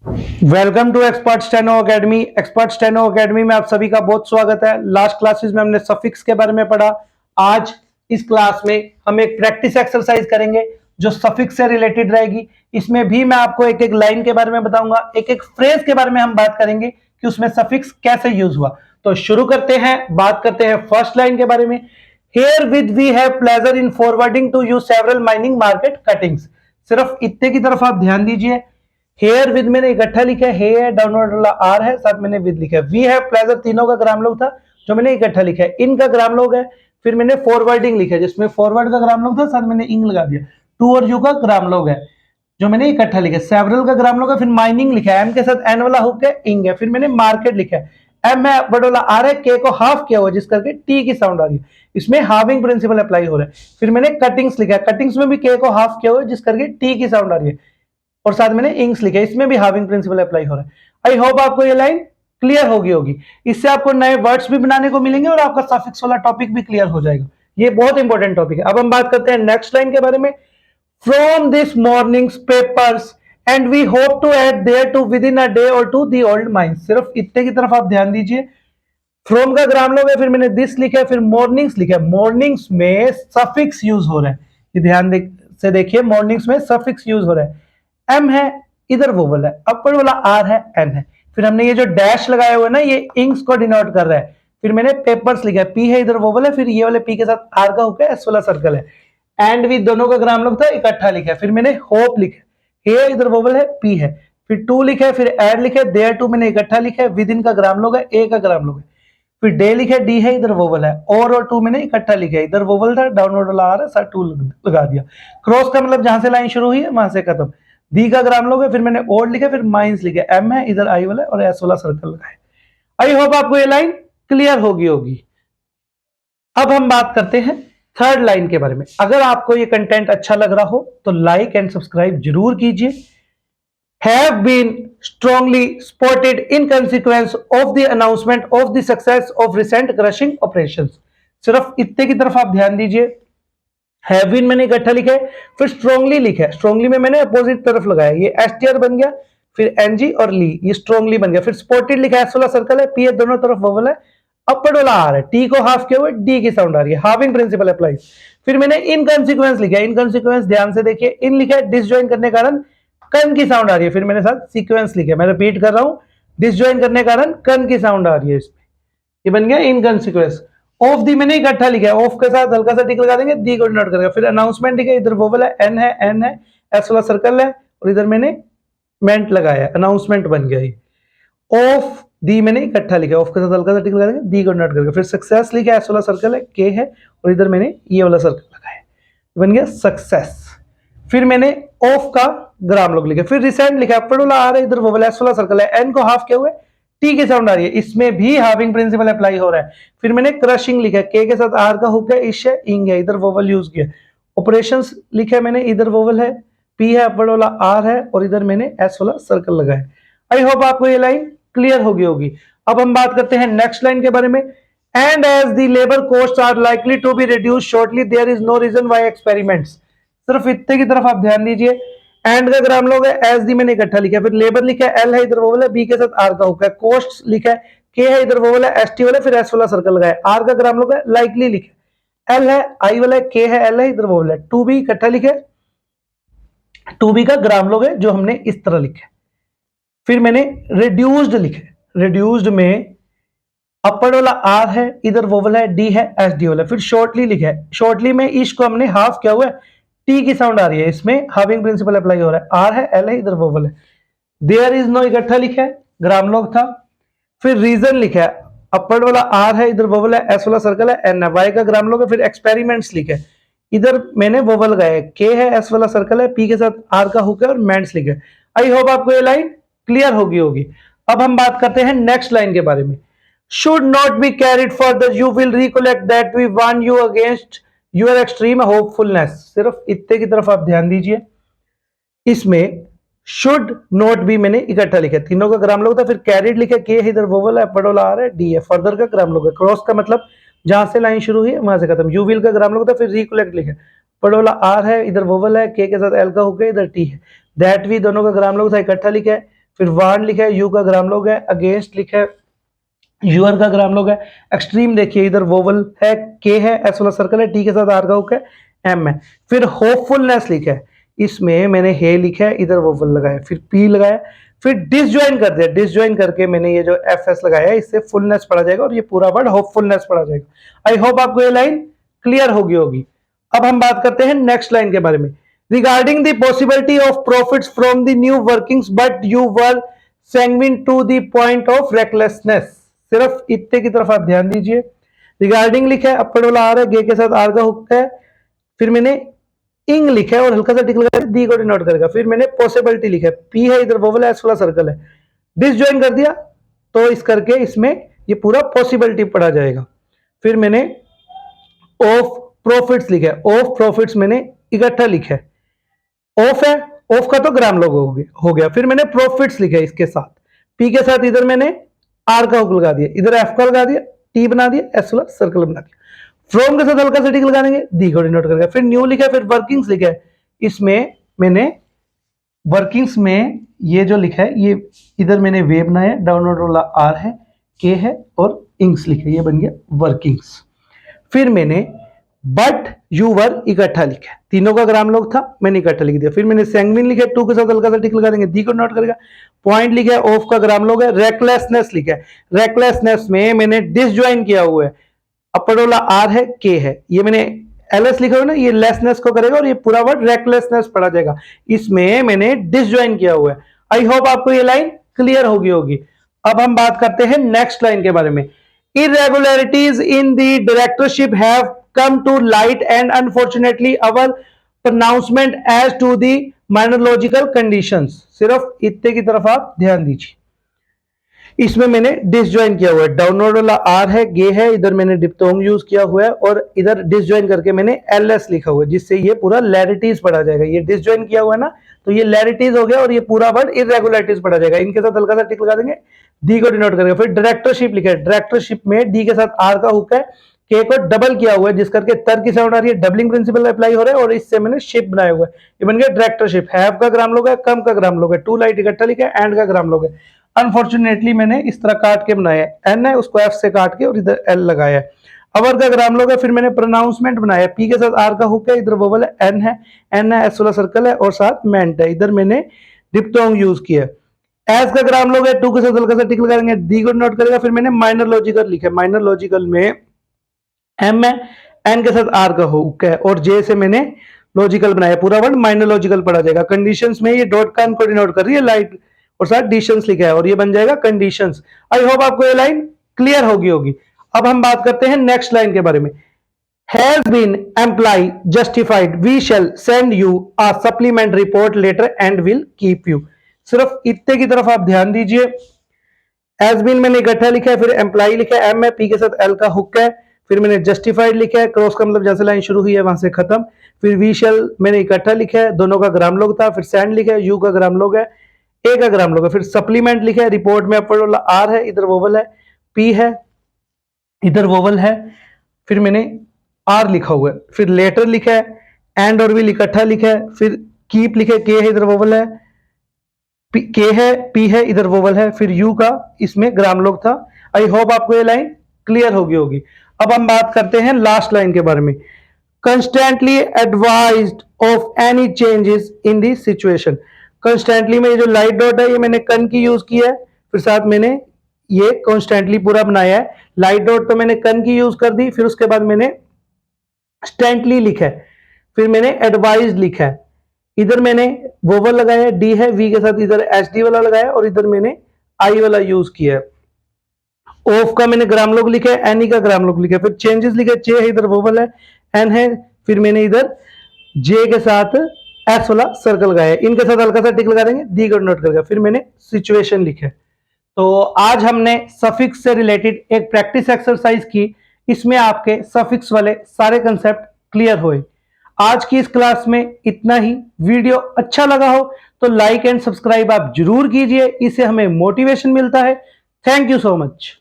Welcome to Expert Steno Academy. Expert Steno Academy में आप सभी का बहुत स्वागत है। लास्ट क्लासेस में हमने सफिक्स के बारे में पढ़ा। आज इस क्लास में हम एक प्रैक्टिस एक्सरसाइज करेंगे जो सफिक्स से रिलेटेड रहेगी। इसमें भी मैं आपको एक एक लाइन के बारे में बताऊंगा, एक एक फ्रेज के बारे में हम बात करेंगे कि उसमें सफिक्स कैसे यूज हुआ। तो शुरू करते हैं, बात करते हैं फर्स्ट लाइन के बारे में। Here with we have pleasure in forwarding to you several mining market cuttings। सिर्फ इतने की तरफ आप ध्यान दीजिए। हेयर विद मैंने इकट्ठा लिखा है, हेयर डाउनवर्ड वाला आर है, साथ मैंने विद लिखा है। वी हैव प्लेजर तीनों का ग्राम लोग था जो मैंने इकट्ठा लिखा है। इनका ग्राम लोग है, फिर मैंने फॉरवर्डिंग लिखा है जिसमें फॉरवर्ड का ग्राम लोग था, साथ मैंने इंग लगा दिया। टू और यू का ग्राम लोग है जो मैंने इकट्ठा लिखा है। सेवरल का ग्राम लोग है, फिर माइनिंग लिखा है, एम के साथ एन वाला हुक है, इंग है, फिर मैंने मार्केट लिखा है। एम है बड़ा वाला आर है, के को हाफ किया हुआ जिस करके टी की साउंड आ रही है, इसमें हाविंग प्रिंसिपल अप्लाई हो रहा है। फिर मैंने कटिंग्स लिखा है, कटिंग्स में भी के को हाफ किया हुआ जिस करके टी की साउंड आ रही है, और साथ मैंने इंग्स लिखा है, इसमें भी हाविंग प्रिंसिपल अप्लाई हो रहा है। आई होप आपको ये लाइन क्लियर होगी। इससे आपको नए वर्ड्स भी बनाने को मिलेंगे और आपका सफिक्स वाला टॉपिक भी क्लियर हो जाएगा। ये बहुत इंपॉर्टेंट टॉपिक है। अब हम बात करते हैं नेक्स्ट लाइन के बारे में। From this morning's papers and we hope to add thereto within a day or two the old mines. सिर्फ इतने की तरफ आप ध्यान दीजिए। फ्रॉम का ग्राम लोग है, फिर मैंने दिस लिखा है, फिर मॉर्निंग्स लिखा है। मॉर्निंग्स में सफिक्स यूज हो रहा है, ये ध्यान से देखिए। मॉर्निंग्स में सफिक्स यूज हो रहा है। एम है, इधर वोवल है, अपर वाला आर है, एन है, फिर हमने ये जो डैश लगाया हुआ है ना, ये इंक्स को डिनोट कर रहा है। फिर मैंने पेपर्स लिखा है, पी है, इधर वोवल है, फिर ये वाले पी के साथ आर का हुक है, एस वाला सर्कल है। एंड भी दोनों का ग्राम लोग था, इकट्ठा लिखा है। फिर मैंने होप लिखा है, हे इधर वोवल है, पी है, फिर टू लिखा है, फिर एड लिखा है, देयर टू मैंने इकट्ठा लिखा है, विद इन का ग्राम लोग है, ए का ग्राम लोग है, फिर डे लिखा है, डी है, इधर वोवल है, और टू मैंने इकट्ठा लिखा है, इधर वोवल था, डाउनवर्ड वाला आ रहा है, साथ टू लगा दिया। क्रॉस का मतलब जहां से लाइन शुरू हुई है वहां से खत्म। डी का ग्राम लोग है, फिर मैंने ओड लिखा, फिर माइनस लिखा, एम है, इधर आई वाला और एस वाला सर्कल लगाए। आई होप आपको ये लाइन क्लियर होगी। अब हम बात करते हैं थर्ड लाइन के बारे में। अगर आपको ये कंटेंट अच्छा लग रहा हो तो लाइक एंड सब्सक्राइब जरूर कीजिए। Have been strongly spotted in consequence of the announcement of the success of recent crushing operations। सिर्फ इतने की तरफ आप ध्यान दीजिए। हैव बीन मैंने इकट्ठा लिखा है, फिर स्ट्रांगली लिखा है, स्ट्रांगली में मैंने अपोजिट तरफ लगाया, ये एसटीआर बन गया, फिर एनजी और ली, ये स्ट्रांगली बन गया। फिर स्पॉटेड लिखा है, एस वाला सर्कल है, पी है, दोनों तरफ वोवल है, अपर वाला आर है, टी को हाफ किया हुआ, डी की साउंड आ रही है, हाविंग प्रिंसिपल अप्लाई। फिर मैंने इनकॉन्सिक्वेंस लिखा है, इनकॉन्सिक्वेंस ध्यान से देखिए, इन लिखा है, डिसजॉइन करने के कारण कन की साउंड आ रही है, फिर मैंने साथ सीक्वेंस लिखा है, मैं रिपीट कर रहा हूं, डिसजॉइन करने के कारण कन की साउंड आ रही है, इसमें ये बन गया इनकॉन्सिक्वेंस। ऑफ दी मैंने इकट्ठा लिखा है, ऑफ के साथ हल्का सा टिक लगा देंगे, दी को डिनोट करेगा। फिर अनाउंसमेंट लिखा है, इधर वोवल है, एन है, एन है, एस वाला सर्कल है, और इधर मैंने मेंट लगाया, अनाउंसमेंट बन गया ये। ऑफ दी मैंने इकट्ठा लिखा है, ऑफ के साथ हल्का सा टिक लगा देंगे, दी को डिनोट करेगा। फिर सक्सेस लिखा है, एस वाला सर्कल है, के है, और इधर मैंने ये वाला सर्कल लगाया, बन गया सक्सेस। फिर मैंने ऑफ का ग्राम लोग लिखा, फिर रिसेंट लिखा है, अपर वाला आ रहा है, इधर वोवल एस वाला सर्कल है, एन को हाफ किया हुआ है, टी की साउंड आ रही है, इसमें भी हाविंग प्रिंसिपल अप्लाई हो रहा है। फिर मैंने क्रशिंग लिखा है, के साथ आर का हुक है, इश है, इंग है, इधर वोवल यूज किया। ऑपरेशंस लिखा है मैंने, इधर वोवल है, पी है, अपर वाला आर है, और इधर मैंने एस वाला सर्कल लगाया। आई होप आपको ये लाइन क्लियर होगी। अब हम बात करते हैं नेक्स्ट लाइन के बारे में। And as the labour cost are likely to be reduce shortly, there is no reason why experiments. सिर्फ इतने की तरफ आप ध्यान दीजिए। एंड का ग्राम लोग है, एस दी मैंने इकट्ठा लिखा है, फिर लेबर लिखा है, एल है, इधर वोवल है, बी के साथ आर का हुक है, कॉस्ट लिखा है, के है, इधर वोवल है, एस टी वाला, फिर एस वाला सर्कल लगाया, आर का ग्राम लोग है, लाइकली लिखा है, एल है, आई वाला है, के है, एल है, इधर वोवल है, टू बी इकट्ठा लिखा है, टू बी का ग्राम लोग है जो हमने इस तरह लिखा है। फिर मैंने रिड्यूस्ड लिखा है, रिड्यूस्ड में अपर वाला आर है, इधर वोवल है, डी है, एस डी वाला। फिर शॉर्टली लिखा है, शॉर्टली में ईश को हमने हाफ किया हुआ है, टी की साउंड आ रही है, इसमें हाविंग प्रिंसिपल अप्लाई हो रहा है, आर है, एल है, इधर वोवल है, देयर इज नो इकट्ठा लिखा है, ग्राम लोग था। फिर रीजन लिखा है, अपर वाला आर है, इधर वोवल है, एस वाला सर्कल है, एन है, वाई का ग्राम लोग है। फिर एक्सपेरिमेंट्स लिखा है, इधर मैंने वोवल लगाया, के है, एस वाला सर्कल है, पी के साथ आर का हुक है, और मेंट्स लिखा है। आई होप आपको ये लाइन क्लियर होगी। अब हम बात करते हैं नेक्स्ट लाइन के बारे में। should not be carried further, you will recollect that we warn you against your extreme hopefulness। सिर्फ इतने की तरफ आप ध्यान दीजिए। इसमें should not be मैंने इकट्ठा लिखा, तीनों का ग्राम लोग था, फिर कैरिड लिखा, के इधर वोवल है, पडोला आ रहा है, डी है, फर्दर का ग्राम लोग है, क्रॉस का मतलब जहां से लाइन शुरू हुई है वहां से खत्म, यू विल का ग्राम लोग था, फिर रिकलेक्ट लिखा, पडोला आर है, इधर वोवल है, के साथ एल का हो गया, इधर टी है, दैट भी दोनों का ग्राम लोग था, इकट्ठा लिखा है। फिर वार्ड लिखा है, यू का ग्राम लोग है, अगेंस्ट लिखा है, यूअर का ग्राम लोग है, एक्सट्रीम देखिए इधर वोवल है, के है, एस वाला सर्कल है, टी के साथ आर का हुक है, एम है। फिर होपफुलनेस लिखा है, इसमें मैंने हे लिखा है, इधर वोवल लगाया, फिर पी लगाया, फिर डिसज्वाइन कर दिया, डिसज्वाइन करके मैंने ये जो एफ एस लगाया है, इससे फुलनेस पढ़ा जाएगा और ये पूरा वर्ड होपफुलनेस पढ़ा जाएगा। आई होप आपको ये लाइन क्लियर होगी। अब हम बात करते हैं नेक्स्ट लाइन के बारे में। Regarding the possibility of profits from the new workings but you were sanguine to the point of recklessness. सिर्फ इतने की तरफ आप ध्यान दीजिए। रिगार्डिंग लिखा है, अपर वाला आर है, गे के साथ आर का हुक है, फिर मैंने इंग लिखा है और हल्का सा टिक लगा दी को डिनोट करेगा, फिर मैंने पॉसिबिलिटी लिखा है, पी है, इधर वोवल है, एस वाला सर्कल है, डिसजॉइन कर दिया तो इस करके इसमें ये पूरा पॉसिबिलिटी पढ़ा जाएगा। फिर मैंने ऑफ प्रॉफिट्स लिखा है, ऑफ प्रॉफिट्स मैंने इकट्ठा लिखा है, ऑफ है, ऑफ का तो ग्राम लोग हो गया। फिर मैंने प्रॉफिट्स लिखा है इसके साथ, पी के साथ इधर मैंने आर का हुक लगा दिया, इधर एफ का लगा दिया, टी बना दिया, एस वाला सर्कल बना दिया, फ्रॉम के साथ हल्का सा टिक लगा देंगे, दी को डिनोट करके, फिर न्यू लिखा है, फिर वर्किंग्स लिखा है, इसमें मैंने वर्किंग्स में ये जो लिखा है, ये इधर मैंने वे बनाया, डाउनवर्ड वाला आर है, के है और इंग्स लिखे, ये बन गया वर्किंग्स। फिर मैंने बट यू वर इकट्ठा लिखा है, तीनों का ग्राम लोग था, मैंने इकट्ठा लिख दिया। फिर मैंने सैंग्विन लिखा है, टू के साथ हल्का सा टिक लगा देंगे, दी को नोट करेगा, पॉइंट लिखा है, ऑफ का ग्राम लोग है, रेकलेसनेस लिखा है, रेकलेसनेस में मैंने डिसज्वाइन किया हुआ है, अपर वाला आर है, के है, ये मैंने एलएस लिखा हुआ ना, ये लेसनेस को करेगा और ये पूरा वर्ड रेकलेसनेस पढ़ा जाएगा, इसमें मैंने डिसज्वाइन किया हुआ है। आई होप आपको ये लाइन क्लियर होगी। अब हम बात करते हैं नेक्स्ट लाइन के बारे में। irregularities in the directorship have come to light and unfortunately our pronouncement as to the mineralogical conditions। सिर्फ इतने की तरफ आप ध्यान दीजिए। इसमें मैंने डिसज्वाइन किया हुआ है, डाउनवर्ड वाला आर है, गे है, इधर मैंने डिप्थोंग यूज किया हुआ है और इधर डिसज्वाइन करके मैंने एलएस लिखा हुआ है, जिससे ये पूरा लैरिटीज पढ़ा जाएगा। ये डिसज्वाइन किया हुआ है ना, तो ये लैरिटीज हो गया और ये पूरा वर्ड इरेगुलरिटीज पढ़ा जाएगा। इनके साथ हल्का सा टिक लगा देंगे, डी को डिनोट करेगा। फिर डायरेक्टरशिप लिखा है, डायरेक्टरशिप में डी के साथ आर का हुक है, के को डबल किया हुआ है, जिस करके तर की साउंड आ रही है, डबलिंग प्रिंसिपल अप्लाई हो रहा है और इससे मैंने शिप बनाया हुआ है, ये बन गया डायरेक्टरशिप। हैव का ग्राम लोग है, कम का ग्राम लोग है, टू लाइट इकट्ठा लिखा है, एंड का ग्राम लोग है। अनफॉर्चुनेटली मैंने इस तरह काट के बनाया है, एन है उसको एफ से काट के और इधर एल लगाया है। अवर का ग्राम लोग है, फिर मैंने प्रोनाउंसमेंट बनाया, पी के साथ आर का हुक है, इधर वोवल है, एन है, एस वाला सर्कल है और साथ मेंट है, इधर मैंने डिप्थोंग यूज किया। एस का ग्राम लोग है, टू के साथ हल्का सा टिक लगाएंगे, डी को नोट करेगा। फिर मैंने माइनर लॉजिकल लिखा, माइनर लॉजिकल में एम है, एन के साथ आर का हुक है और जे से मैंने लॉजिकल बनाया, पूरा वर्ड माइनर लॉजिकल पढ़ा जाएगा। कंडीशंस में ये डॉट का को डिनोट कर रही है लाइट और साथ डिशंस लिखा है और ये बन जाएगा कंडीशंस। आई होप आपको ये लाइन क्लियर होगी। अब हम बात करते हैं नेक्स्ट लाइन के बारे में। Has been employ justified, we shall send you a supplement report later and will keep you. सिर्फ इतने की तरफ आप ध्यान दीजिए। हैज बीन मैंने इकट्ठा लिखा है, फिर एम्प्लॉय लिखा है, एम है, पी के साथ एल का हुक है, फिर मैंने जस्टिफाइड लिखा है, क्रॉस का मतलब जहां से लाइन शुरू हुई है वहां से खत्म। फिर वी शैल मैंने इकट्ठा लिखा है, दोनों का ग्राम लोग था, फिर सेंड लिखा है, यू का ग्राम लोग है, ए का ग्राम लोग है, फिर सप्लीमेंट लिखा है, रिपोर्ट में अपर वाला आर है, इधर वोवल है, पी है, इधर वोवल है, फिर मैंने आर लिखा हुआ है, फिर लेटर लिखा है, एंड और विल इकट्ठा लिखा है, फिर कीप लिखा है, के है, इधर वोवल है, के है, पी है, इधर वोवल है, फिर यू का इसमें ग्राम लोग था। आई होप आपको ये लाइन क्लियर होगी। अब हम बात करते हैं लास्ट लाइन के बारे में। Constantly advised of any changes in the situation. Constantly में ये जो लाइट डॉट है ये मैंने कन की यूज की है, फिर साथ मैंने ये कॉन्स्टेंटली पूरा बनाया है। लाइट डॉट तो मैंने कन की यूज कर दी, फिर उसके बाद मैंने स्टेंटली लिखा है, फिर मैंने एडवाइज लिखा है, इधर मैंने वोवल लगाया है, डी है, वी के साथ इधर एच डी वाला लगाया और इधर मैंने आई वाला यूज किया है। ऑफ का मैंने ग्राम लोग लिखा है, एनी का ग्राम लोग लिखा है, फिर चेंजेस लिखा है, चे है, इधर वोवल है, एन है, फिर मैंने इधर जे के साथ एस वाला सर्कल लगाया है, इनके साथ हल्का सा टिक लगा देंगे, दी को नोट करेगा, फिर मैंने सिचुएशन लिखा है। तो आज हमने सफिक्स से रिलेटेड एक प्रैक्टिस एक्सरसाइज की, इसमें आपके सफिक्स वाले सारे कंसेप्ट क्लियर हुए। आज की इस क्लास में इतना ही। वीडियो अच्छा लगा हो तो लाइक एंड सब्सक्राइब आप जरूर कीजिए, इससे हमें मोटिवेशन मिलता है। Thank you so much.